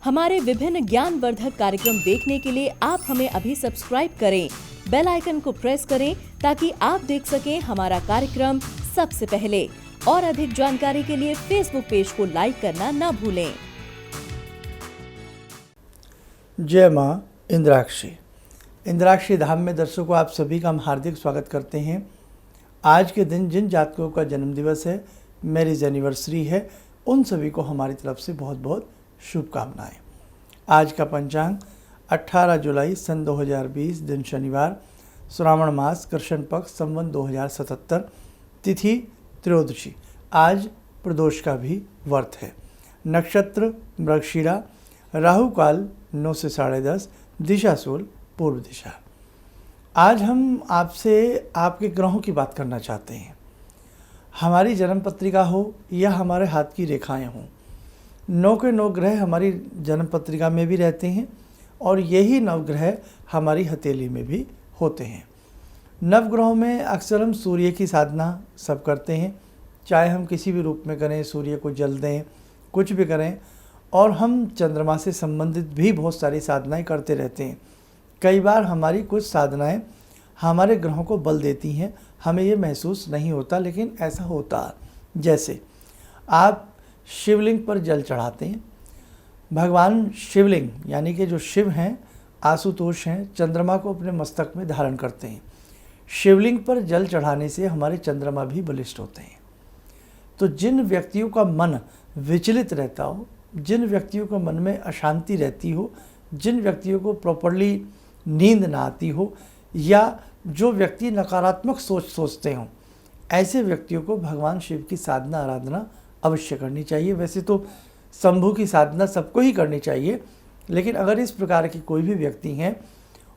हमारे विभिन्न ज्ञानवर्धक कार्यक्रम देखने के लिए आप हमें अभी सब्सक्राइब करें, बेल आइकन को प्रेस करें ताकि आप देख सकें हमारा कार्यक्रम सबसे पहले। और अधिक जानकारी के लिए फेसबुक पेज को लाइक करना ना भूलें। जय माँ इंद्राक्षी। इंद्राक्षी धाम में दर्शकों आप सभी का हम हार्दिक स्वागत करते हैं। आज के दिन जिन जातकों का जन्मदिवस है, मैरिज एनिवर्सरी है, उन सभी को हमारी तरफ से बहुत बहुत शुभकामनाएं। आज का पंचांग 18 जुलाई सन 2020, दिन शनिवार, श्रावण मास, कृष्ण पक्ष, संवत 2077, तिथि त्रयोदशी। आज प्रदोष का भी व्रत है। नक्षत्र मृगशिरा, राहु काल 9 से 10:30, दिशा सूल पूर्व दिशा। आज हम आपसे आपके ग्रहों की बात करना चाहते हैं। हमारी जन्म पत्रिका हो या हमारे हाथ की रेखाएं हों, 9 के 9 ग्रह हमारी जन्म पत्रिका में भी रहते हैं और यही नवग्रह हमारी हथेली में भी होते हैं। नवग्रहों में अक्सर हम सूर्य की साधना सब करते हैं, चाहे हम किसी भी रूप में करें, सूर्य को जल दें, कुछ भी करें। और हम चंद्रमा से संबंधित भी बहुत सारी साधनाएं करते रहते हैं। कई बार हमारी कुछ साधनाएं हमारे ग्रहों को बल देती हैं, हमें ये महसूस नहीं होता, लेकिन ऐसा होता है। जैसे आप शिवलिंग पर जल चढ़ाते हैं, भगवान शिवलिंग यानी कि जो शिव हैं, आशुतोष हैं, चंद्रमा को अपने मस्तक में धारण करते हैं। शिवलिंग पर जल चढ़ाने से हमारे चंद्रमा भी बलिष्ठ होते हैं। तो जिन व्यक्तियों का मन विचलित रहता हो, जिन व्यक्तियों का मन में अशांति रहती हो, जिन व्यक्तियों को प्रॉपरली नींद ना आती हो, या जो व्यक्ति नकारात्मक सोचते हों, ऐसे व्यक्तियों को भगवान शिव की साधना आराधना अवश्य करनी चाहिए। वैसे तो शंभु की साधना सबको ही करनी चाहिए, लेकिन अगर इस प्रकार के कोई भी व्यक्ति हैं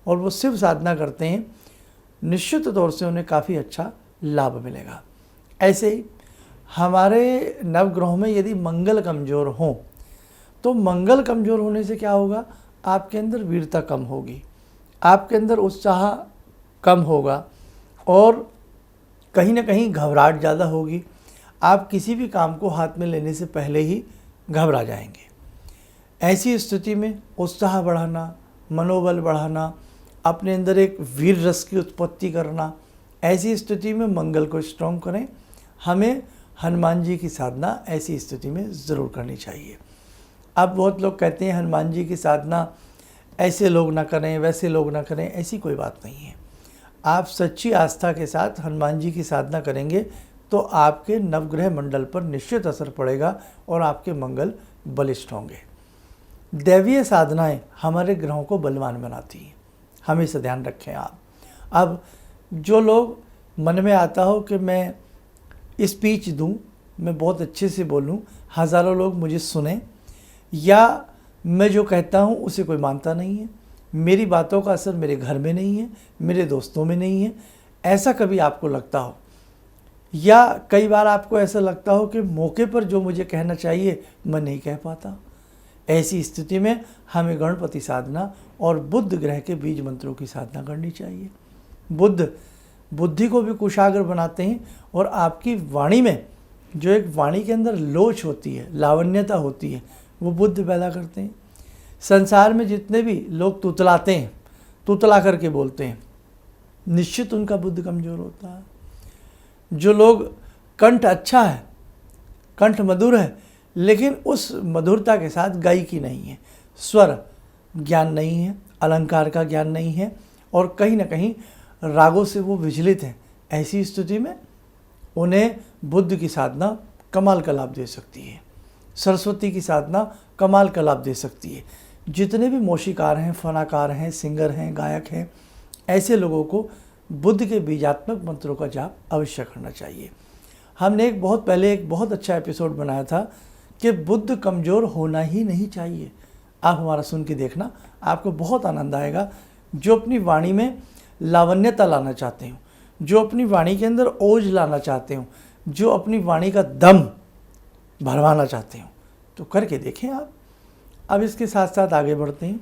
और वो शिव साधना करते हैं, निश्चित तौर से उन्हें काफ़ी अच्छा लाभ मिलेगा। ऐसे ही हमारे नवग्रहों में यदि मंगल कमज़ोर हों, तो मंगल कमज़ोर होने से क्या होगा, आपके अंदर वीरता कम होगी, आपके अंदर उत्साह कम होगा और कहीं ना कहीं घबराहट ज़्यादा होगी। आप किसी भी काम को हाथ में लेने से पहले ही घबरा जाएंगे। ऐसी स्थिति में उत्साह बढ़ाना, मनोबल बढ़ाना, अपने अंदर एक वीर रस की उत्पत्ति करना, ऐसी स्थिति में मंगल को स्ट्रॉन्ग करें। हमें हनुमान जी की साधना ऐसी स्थिति में ज़रूर करनी चाहिए। अब बहुत लोग कहते हैं हनुमान जी की साधना ऐसे लोग ना करें, वैसे लोग ना करें, ऐसी कोई बात नहीं है। आप सच्ची आस्था के साथ हनुमान जी की साधना करेंगे तो आपके नवग्रह मंडल पर निश्चित असर पड़ेगा और आपके मंगल बलिष्ठ होंगे। दैवीय साधनाएं हमारे ग्रहों को बलवान बनाती हैं, हमेशा ध्यान रखें आप। अब जो लोग मन में आता हो कि मैं स्पीच दूं, मैं बहुत अच्छे से बोलूं, हज़ारों लोग मुझे सुने, या मैं जो कहता हूं उसे कोई मानता नहीं है, मेरी बातों का असर मेरे घर में नहीं है, मेरे दोस्तों में नहीं है, ऐसा कभी आपको लगता हो, या कई बार आपको ऐसा लगता हो कि मौके पर जो मुझे कहना चाहिए मैं नहीं कह पाता, ऐसी स्थिति में हमें गणपति साधना और बुध ग्रह के बीज मंत्रों की साधना करनी चाहिए। बुध बुद्धि को भी कुशाग्र बनाते हैं और आपकी वाणी में जो एक वाणी के अंदर लोच होती है, लावण्यता होती है, वो बुध पैदा करते हैं। संसार में जितने भी लोग तुतलाते हैं, तुतला करके बोलते हैं, निश्चित उनका बुद्ध कमज़ोर होता है। जो लोग कंठ अच्छा है, कंठ मधुर है, लेकिन उस मधुरता के साथ गायकी नहीं है, स्वर ज्ञान नहीं है, अलंकार का ज्ञान नहीं है और कहीं ना कहीं रागों से वो विचलित हैं, ऐसी स्थिति में उन्हें बुद्ध की साधना कमाल का लाभ दे सकती है। सरस्वती की साधना कमाल का लाभ दे सकती है। जितने भी मौशिकार हैं, फनाकार हैं, सिंगर हैं, गायक हैं, ऐसे लोगों को बुद्ध के बीजात्मक मंत्रों का जाप अवश्य करना चाहिए। हमने एक बहुत अच्छा एपिसोड बनाया था कि बुद्ध कमज़ोर होना ही नहीं चाहिए। आप हमारा सुन के देखना, आपको बहुत आनंद आएगा। जो अपनी वाणी में लावण्यता लाना चाहते हो, जो अपनी वाणी के अंदर ओज लाना चाहते हो, जो अपनी वाणी का दम भरवाना चाहते हो, तो करके देखें आप। अब इसके साथ साथ आगे बढ़ते हैं।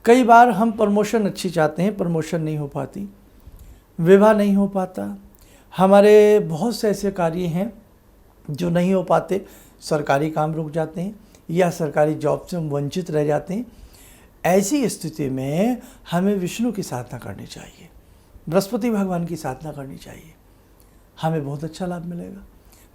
कई बार हम प्रमोशन अच्छी चाहते हैं, प्रमोशन नहीं हो पाती, विवाह नहीं हो पाता, हमारे बहुत से ऐसे कार्य हैं जो नहीं हो पाते, सरकारी काम रुक जाते हैं, या सरकारी जॉब से हम वंचित रह जाते हैं। ऐसी स्थिति में हमें विष्णु की साधना करनी चाहिए, बृहस्पति भगवान की साधना करनी चाहिए, हमें बहुत अच्छा लाभ मिलेगा।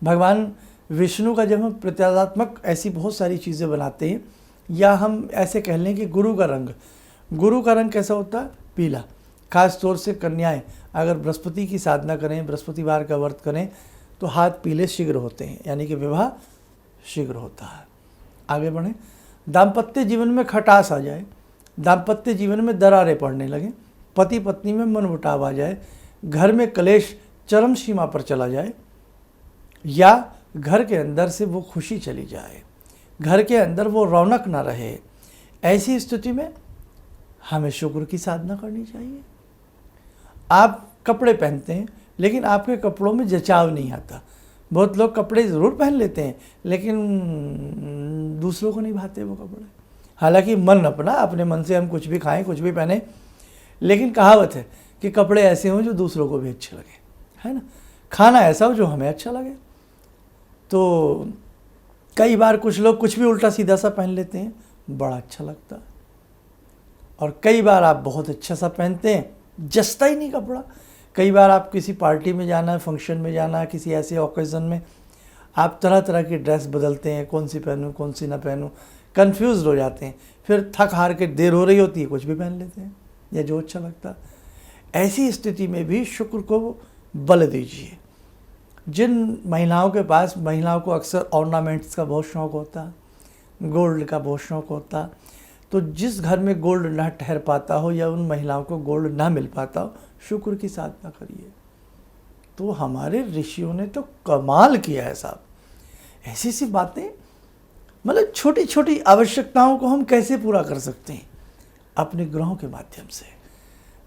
भगवान विष्णु का जब हम प्रत्यात्मक ऐसी बहुत सारी चीज़ें बनाते हैं, या हम ऐसे कह लें कि गुरु का रंग कैसा होता है? पीला। खास तौर से कन्याएं अगर बृहस्पति की साधना करें, बृहस्पतिवार का व्रत करें, तो हाथ पीले शीघ्र होते हैं, यानी कि विवाह शीघ्र होता है। आगे बढ़ें। दाम्पत्य जीवन में खटास आ जाए, दाम्पत्य जीवन में दरारें पड़ने लगें, पति पत्नी में मनमुटाव आ जाए, घर में कलेश चरम सीमा पर चला जाए, या घर के अंदर से वो खुशी चली जाए, घर के अंदर वो रौनक ना रहे, ऐसी स्थिति में हमें शुक्र की साधना करनी चाहिए। आप कपड़े पहनते हैं लेकिन आपके कपड़ों में जचाव नहीं आता। बहुत लोग कपड़े ज़रूर पहन लेते हैं लेकिन दूसरों को नहीं भाते वो कपड़े। हालांकि मन अपने मन से हम कुछ भी खाएं, कुछ भी पहने, लेकिन कहावत है कि कपड़े ऐसे हों जो दूसरों को भी अच्छे लगे, है ना। खाना ऐसा हो जो हमें अच्छा लगे। तो कई बार कुछ लोग कुछ भी उल्टा सीधा सा पहन लेते हैं, बड़ा अच्छा लगता है। और कई बार आप बहुत अच्छा सा पहनते हैं, जचता ही नहीं कपड़ा। कई बार आप किसी पार्टी में जाना है, फंक्शन में जाना है, किसी ऐसे ओकेज़न में आप तरह तरह की ड्रेस बदलते हैं, कौन सी पहनूं कौन सी ना पहनूं, कन्फ्यूज़ हो जाते हैं। फिर थक हार के देर हो रही होती है, कुछ भी पहन लेते हैं या जो अच्छा लगता है। ऐसी स्थिति में भी शुक्र को बल दीजिए। जिन महिलाओं के पास, महिलाओं को अक्सर ऑर्नामेंट्स का बहुत शौक़ होता है, गोल्ड का बहुत शौक़ होता है, तो जिस घर में गोल्ड ना ठहर पाता हो या उन महिलाओं को गोल्ड ना मिल पाता हो, शुक्र की साधना करिए। तो हमारे ऋषियों ने तो कमाल किया है साहब। ऐसी सी बातें, मतलब छोटी छोटी आवश्यकताओं को हम कैसे पूरा कर सकते हैं अपने ग्रहों के माध्यम से।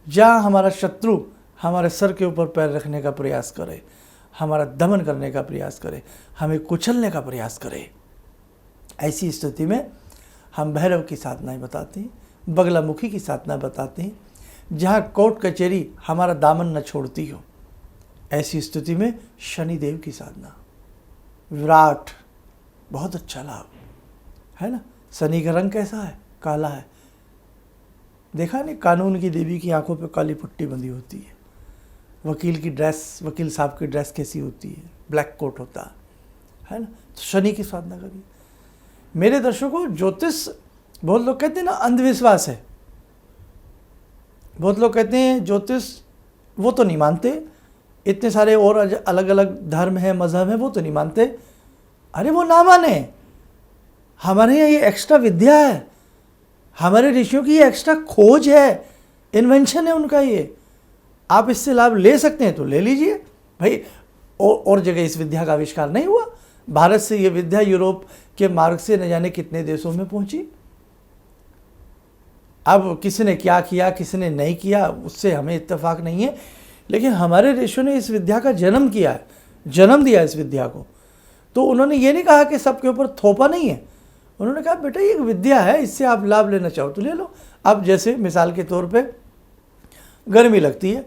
जहाँ हमारा शत्रु हमारे सर के ऊपर पैर रखने का प्रयास करे, हमारा दमन करने का प्रयास करे, हमें कुचलने का प्रयास करे, ऐसी स्थिति में हम भैरव की साधनाएं बताते हैं, बगलामुखी की साधना बताते हैं। जहाँ कोर्ट कचहरी हमारा दामन न छोड़ती हो, ऐसी स्थिति में शनिदेव की साधना, विराट, बहुत अच्छा लाभ है ना। शनि का रंग कैसा है? काला है। देखा नहीं, कानून की देवी की आंखों पे काली पट्टी बंधी होती है। वकील की ड्रेस, वकील साहब की ड्रेस कैसी होती है? ब्लैक कोट होता है ना। तो शनि की साधना करिए। मेरे दर्शकों, ज्योतिष, बहुत लोग कहते हैं ना अंधविश्वास है, बहुत लोग कहते हैं ज्योतिष वो तो नहीं मानते, इतने सारे और अलग अलग धर्म है, मजहब है, वो तो नहीं मानते। अरे वो ना माने, हमारे यहाँ ये एक्स्ट्रा विद्या है, हमारे ऋषियों की ये एक्स्ट्रा खोज है, इन्वेंशन है उनका ये। आप इससे लाभ ले सकते हैं तो ले लीजिए भाई। और जगह इस विद्या का आविष्कार नहीं हुआ। भारत से ये विद्या यूरोप के मार्ग से न जाने कितने देशों में पहुंची। अब किसी ने क्या किया, किसी ने नहीं किया, उससे हमें इत्तेफाक नहीं है, लेकिन हमारे ऋषियों ने इस विद्या का जन्म किया है, जन्म दिया इस विद्या को। तो उन्होंने ये नहीं कहा कि सबके ऊपर थोपा नहीं है, उन्होंने कहा बेटा ये एक विद्या है, इससे आप लाभ लेना चाहो तो ले लो। अब जैसे मिसाल के तौर पे गर्मी लगती है,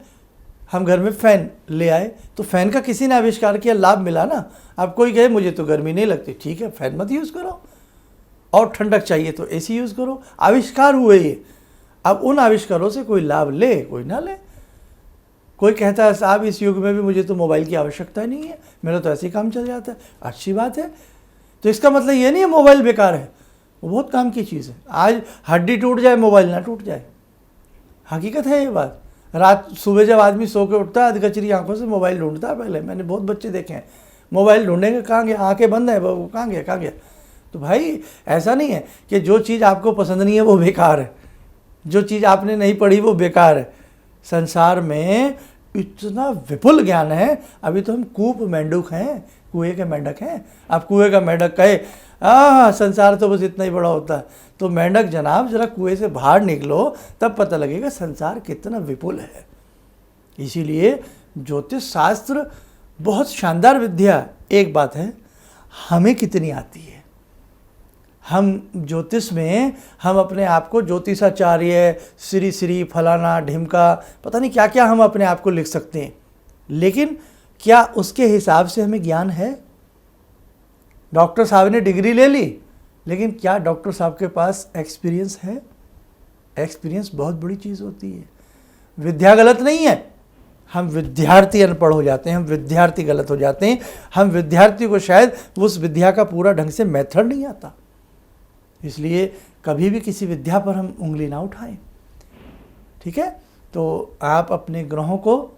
हम घर में फ़ैन ले आए, तो फ़ैन का किसी ने आविष्कार किया, लाभ मिला ना। अब कोई कहे मुझे तो गर्मी नहीं लगती, ठीक है फ़ैन मत यूज़ करो, और ठंडक चाहिए तो एसी यूज़ करो। आविष्कार हुए ये। अब उन आविष्कारों से कोई लाभ ले, कोई ना ले। कोई कहता है साहब इस युग में भी मुझे तो मोबाइल की आवश्यकता नहीं है, मेरा तो ऐसे ही काम चल जाता है। अच्छी बात है। तो इसका मतलब ये नहीं है मोबाइल बेकार है, वो बहुत काम की चीज़ है। आज हड्डी टूट जाए, मोबाइल ना टूट जाए, हकीकत है ये बात। रात सुबह जब आदमी सो के उठता है, अधकचरी आंखों से मोबाइल ढूंढता है। पहले मैंने बहुत बच्चे देखे हैं, मोबाइल ढूंढेंगे, कहाँ गया, आंखें बंद है, वो कहाँ गया कहाँ गया। तो भाई ऐसा नहीं है कि जो चीज़ आपको पसंद नहीं है वो बेकार है, जो चीज़ आपने नहीं पढ़ी वो बेकार है। संसार में इतना विपुल ज्ञान है। अभी तो हम कूप मेंढक हैं, कुएं के मेंढक हैं। अब कुएं का मेंढक कहे संसार तो बस इतना ही बड़ा होता है, तो मेंढक जनाब जरा कुएं से बाहर निकलो, तब पता लगेगा संसार कितना विपुल है। इसीलिए ज्योतिष शास्त्र बहुत शानदार विद्या। एक बात है, हमें कितनी आती है। हम ज्योतिष में हम अपने आप को ज्योतिषाचार्य, श्री श्री फलाना ढिमका, पता नहीं क्या क्या हम अपने आप को लिख सकते हैं, लेकिन क्या उसके हिसाब से हमें ज्ञान है? डॉक्टर साहब ने डिग्री ले ली, लेकिन क्या डॉक्टर साहब के पास एक्सपीरियंस है? एक्सपीरियंस बहुत बड़ी चीज़ होती है। विद्या गलत नहीं है, हम विद्यार्थी अनपढ़ हो जाते हैं, हम विद्यार्थी गलत हो जाते हैं, हम विद्यार्थी को शायद उस विद्या का पूरा ढंग से मेथड नहीं आता। इसलिए कभी भी किसी विद्या पर हम उंगली ना उठाएं, ठीक है। तो आप अपने ग्रहों को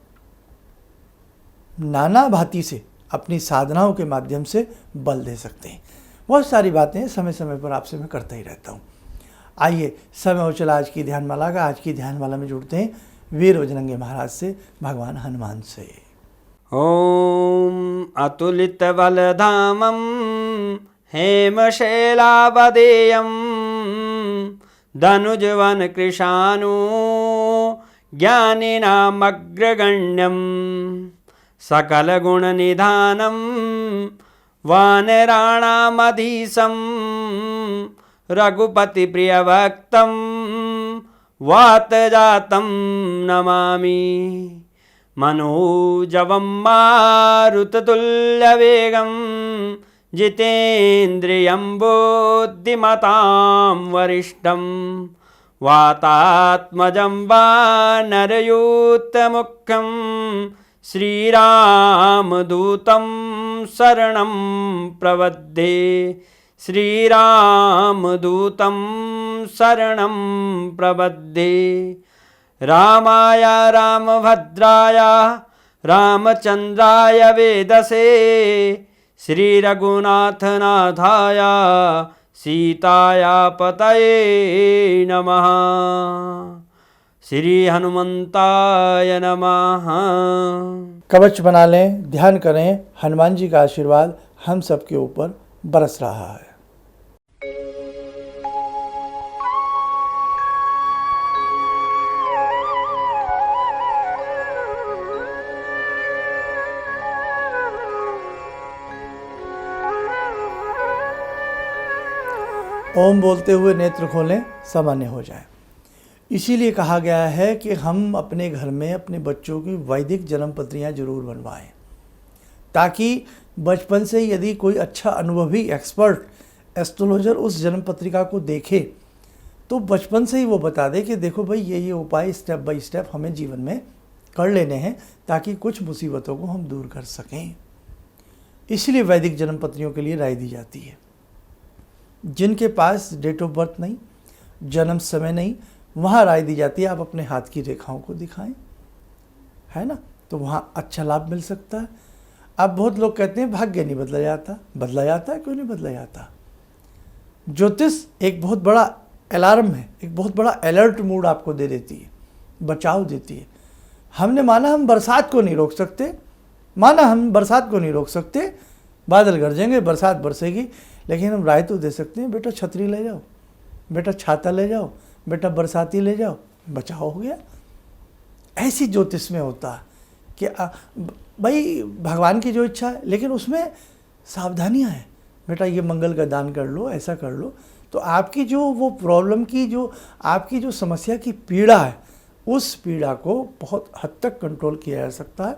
नाना भांति से अपनी साधनाओं के माध्यम से बल दे सकते हैं। बहुत सारी बातें समय समय पर आपसे मैं करता ही रहता हूँ। आइए समय हो चला आज की ध्यानमाला का। आज की ध्यानमाला में जुड़ते हैं वीर बजरंगी महाराज से, भगवान हनुमान से। ॐ अतुलितबलधामं हेमशैलावदेयं धनुजवनकृशानु ज्ञानिनामग्रगण्यं सकलगुणनिधानं वानराणामधीशं रघुपतिप्रियभक्तं वातजातं नमामि। मनोजवं मारुततुल्यवेगं जितेन्द्रियं बुद्धिमतां वरिष्ठं वातात्मजं वानरयूथमुख्यं श्रीरामदूतं शरणं प्रपद्ये। श्रीरामदूतं शरणं प्रपद्ये। रामाय रामभद्राय रामचन्द्राय वेदसे श्रीरघुनाथनाथाय सीताया पतये नमः। श्री हनुमंताय नमः। कवच बना लें, ध्यान करें, हनुमान जी का आशीर्वाद हम सबके ऊपर बरस रहा है। ओम बोलते हुए नेत्र खोलें, सामान्य हो जाए। इसीलिए कहा गया है कि हम अपने घर में अपने बच्चों की वैदिक जन्म पत्रियाँ जरूर बनवाएं, ताकि बचपन से यदि कोई अच्छा अनुभवी एक्सपर्ट एस्ट्रोलॉजर उस जन्म पत्रिका को देखे तो बचपन से ही वो बता दे कि देखो भाई ये उपाय स्टेप बाय स्टेप हमें जीवन में कर लेने हैं, ताकि कुछ मुसीबतों को हम दूर कर सकें। इसलिए वैदिक जन्म पत्रियों के लिए राय दी जाती है। जिनके पास डेट ऑफ बर्थ नहीं, जन्म समय नहीं, वहाँ राय दी जाती है आप अपने हाथ की रेखाओं को दिखाएं, है ना, तो वहाँ अच्छा लाभ मिल सकता है। अब बहुत लोग कहते हैं भाग्य नहीं बदला जाता। बदला जाता है, क्यों नहीं बदला जाता? ज्योतिष एक बहुत बड़ा अलार्म है, एक बहुत बड़ा अलर्ट मूड आपको दे देती है, बचाव देती है। हमने माना हम बरसात को नहीं रोक सकते, बादल गरजेंगे, बरसात बरसेगी, लेकिन हम राय तो दे सकते हैं, बेटा छतरी ले जाओ, बेटा छाता ले जाओ, बेटा बरसाती ले जाओ, बचाव हो गया। ऐसी ज्योतिष में होता है कि भाई भगवान की जो इच्छा है, लेकिन उसमें सावधानियां हैं। बेटा ये मंगल का दान कर लो, ऐसा कर लो, तो आपकी जो वो प्रॉब्लम की जो आपकी जो समस्या की पीड़ा है, उस पीड़ा को बहुत हद तक कंट्रोल किया जा सकता है,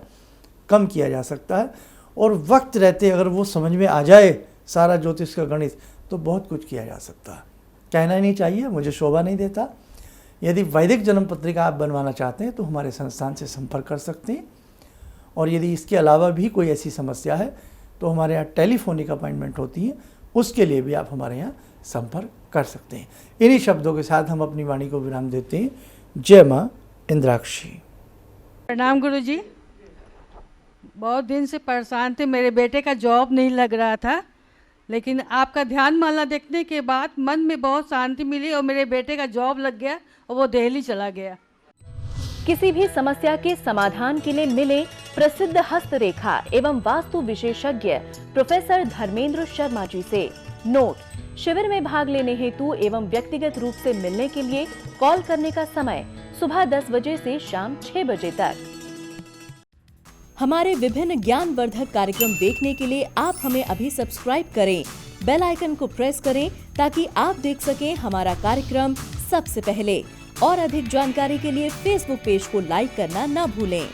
कम किया जा सकता है। और वक्त रहते अगर वो समझ में आ जाए सारा ज्योतिष का गणित, तो बहुत कुछ किया जा सकता है। कहना ही नहीं चाहिए, मुझे शोभा नहीं देता। यदि वैदिक जन्म पत्रिका आप बनवाना चाहते हैं तो हमारे संस्थान से संपर्क कर सकते हैं। और यदि इसके अलावा भी कोई ऐसी समस्या है तो हमारे यहाँ टेलीफोनिक अपॉइंटमेंट होती है, उसके लिए भी आप हमारे यहाँ संपर्क कर सकते हैं। इन्हीं शब्दों के साथ हम अपनी वाणी को विराम देते हैं। जय माँ इंद्राक्षी। प्रणाम गुरु जी। बहुत दिन से परेशान थे, मेरे बेटे का जॉब नहीं लग रहा था, लेकिन आपका ध्यान माला देखने के बाद मन में बहुत शांति मिली और मेरे बेटे का जॉब लग गया और वो दिल्ली चला गया। किसी भी समस्या के समाधान के लिए मिले प्रसिद्ध हस्तरेखा एवं वास्तु विशेषज्ञ प्रोफेसर धर्मेंद्र शर्मा जी से। नोट: शिविर में भाग लेने हेतु एवं व्यक्तिगत रूप से मिलने के लिए कॉल करने का समय सुबह 10 बजे से शाम 6 बजे तक। हमारे विभिन्न ज्ञानवर्धक कार्यक्रम देखने के लिए आप हमें अभी सब्सक्राइब करें, बेल आइकन को प्रेस करें ताकि आप देख सकें हमारा कार्यक्रम सबसे पहले। और अधिक जानकारी के लिए फेसबुक पेज को लाइक करना न भूलें।